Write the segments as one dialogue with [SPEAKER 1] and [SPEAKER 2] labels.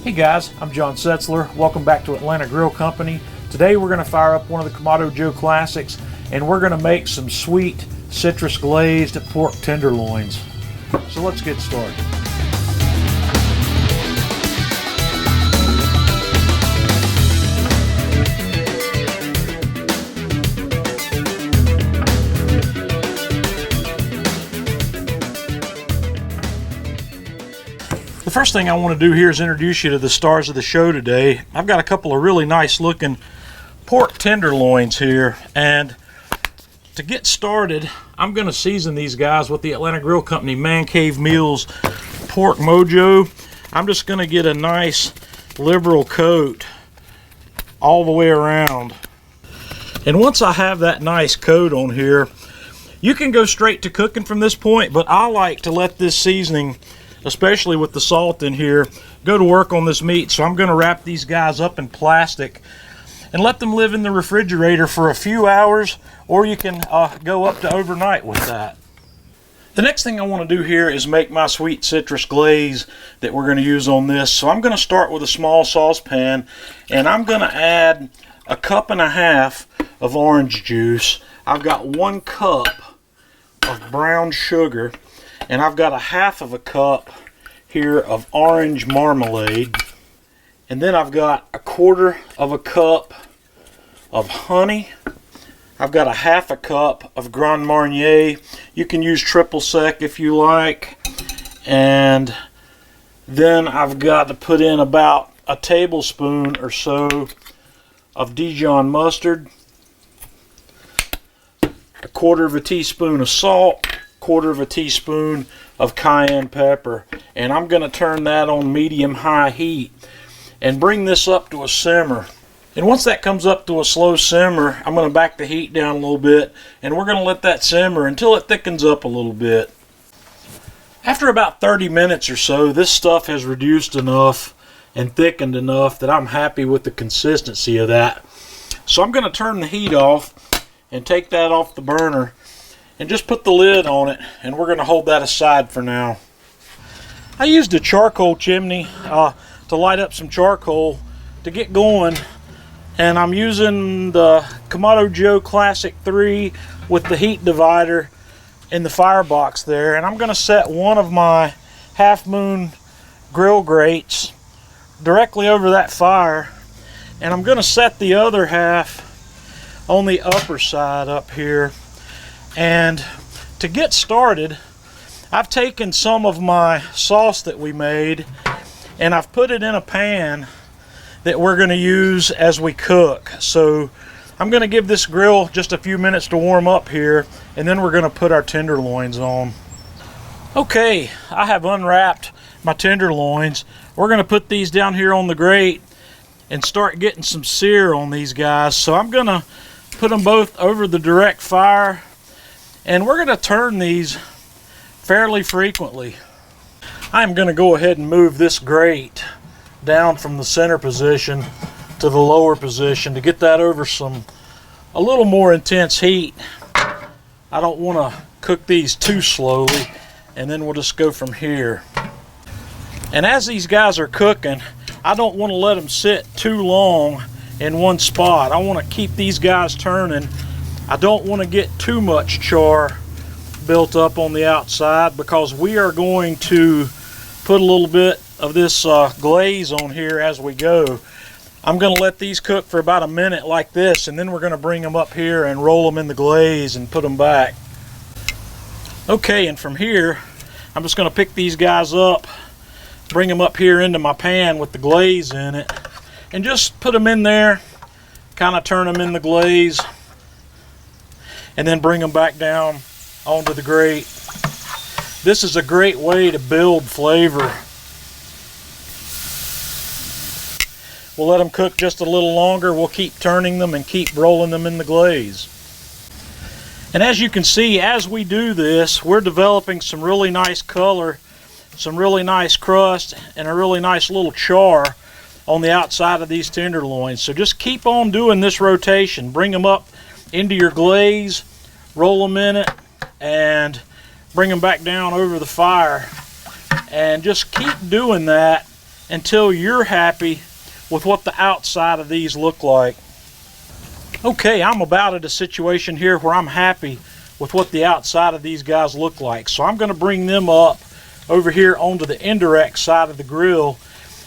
[SPEAKER 1] Hey guys, I'm John Setzler. Welcome back to Atlanta Grill Company. Today we're going to fire up one of the Kamado Joe Classics and we're going to make some sweet citrus glazed pork tenderloins. So let's get started. The first thing I want to do here is introduce you to the stars of the show today. I've got a couple of really nice looking pork tenderloins here, and to get started I'm going to season these guys with the Atlanta Grill Company Man Cave Meals Pork Mojo. I'm just going to get a nice liberal coat all the way around, and once I have that nice coat on here, you can go straight to cooking from this point, but I like to let this seasoning, especially with the salt in here, go to work on this meat. So I'm going to wrap these guys up in plastic and let them live in the refrigerator for a few hours, or you can go up to overnight with that. The next thing I want to do here is make my sweet citrus glaze that we're going to use on this. So I'm going to start with a small saucepan, and I'm going to add 1.5 cups of orange juice. I've got 1 cup of brown sugar, and I've got 1/2 cup here of orange marmalade, and then I've got 1/4 cup of honey. I've got 1/2 cup of Grand Marnier. You can use triple sec if you like, and then I've got to put in about a tablespoon or so of Dijon mustard, 1/4 teaspoon of salt, 1/4 teaspoon of cayenne pepper, and I'm going to turn that on medium-high heat and bring this up to a simmer. And once that comes up to a slow simmer, I'm going to back the heat down a little bit, and we're going to let that simmer until it thickens up a little bit. After about 30 minutes or so, this stuff has reduced enough and thickened enough that I'm happy with the consistency of that. So I'm going to turn the heat off and take that off the burner and just put the lid on it, and we're going to hold that aside for now. I used a charcoal chimney to light up some charcoal to get going, and I'm using the Kamado Joe Classic 3 with the heat divider in the firebox there, and I'm going to set one of my Half Moon grill grates directly over that fire, and I'm going to set the other half on the upper side up here. And to get started, I've taken some of my sauce that we made and I've put it in a pan that we're going to use as we cook. So I'm going to give this grill just a few minutes to warm up here, and then we're going to put our tenderloins on. Okay, I have unwrapped my tenderloins. We're going to put these down here on the grate and start getting some sear on these guys. So I'm going to put them both over the direct fire, and we're going to turn these fairly frequently. I'm going to go ahead and move this grate down from the center position to the lower position to get that over a little more intense heat. I don't want to cook these too slowly, and then we'll just go from here. And as these guys are cooking, I don't want to let them sit too long in one spot. I want to keep these guys turning. I don't want to get too much char built up on the outside, because we are going to put a little bit of this glaze on here as we go. I'm going to let these cook for about a minute like this, and then we're going to bring them up here and roll them in the glaze and put them back. Okay, and from here I'm just going to pick these guys up, bring them up here into my pan with the glaze in it, and just put them in there, kind of turn them in the glaze, and then bring them back down onto the grate. This is a great way to build flavor. We'll let them cook just a little longer. We'll keep turning them and keep rolling them in the glaze. And as you can see, as we do this, we're developing some really nice color, some really nice crust, and a really nice little char on the outside of these tenderloins. So just keep on doing this rotation. Bring them up into your glaze, roll them in it, and bring them back down over the fire. And just keep doing that until you're happy with what the outside of these look like. Okay, I'm about at a situation here where I'm happy with what the outside of these guys look like. So I'm going to bring them up over here onto the indirect side of the grill,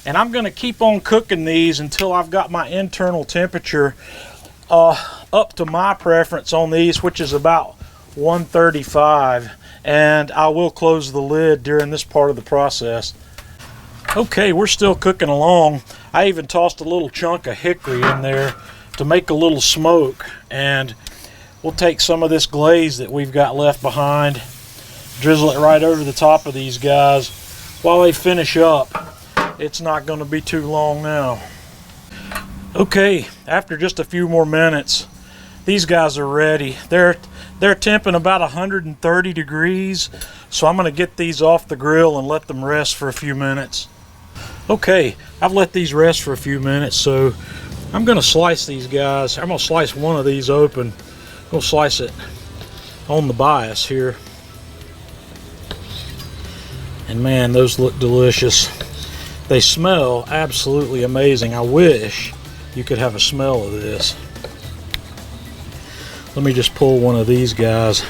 [SPEAKER 1] and I'm going to keep on cooking these until I've got my internal temperature up to my preference on these, which is about 135, and I will close the lid during this part of the process. Okay, we're still cooking along. I even tossed a little chunk of hickory in there to make a little smoke, and we'll take some of this glaze that we've got left behind, drizzle it right over the top of these guys while they finish up. It's not going to be too long now. Okay, after just a few more minutes, these guys are ready. They're temping about 130 degrees, so I'm going to get these off the grill and let them rest for a few minutes. Okay, I've let these rest for a few minutes, so I'm going to slice these guys. I'm going to slice one of these open. We'll slice it on the bias here. And man, those look delicious. They smell absolutely amazing. I wish you could have a smell of this. Let me just pull one of these guys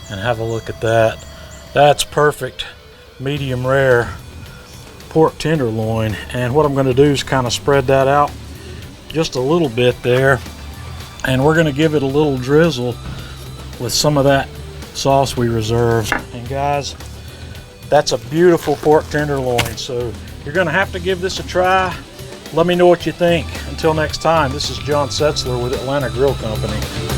[SPEAKER 1] and have a look at that. That's perfect medium rare pork tenderloin, and what I'm going to do is kind of spread that out just a little bit there, and we're going to give it a little drizzle with some of that sauce we reserved. And guys, that's a beautiful pork tenderloin, so you're going to have to give this a try. Let me know what you think. Until next time, this is John Setzler with Atlanta Grill Company.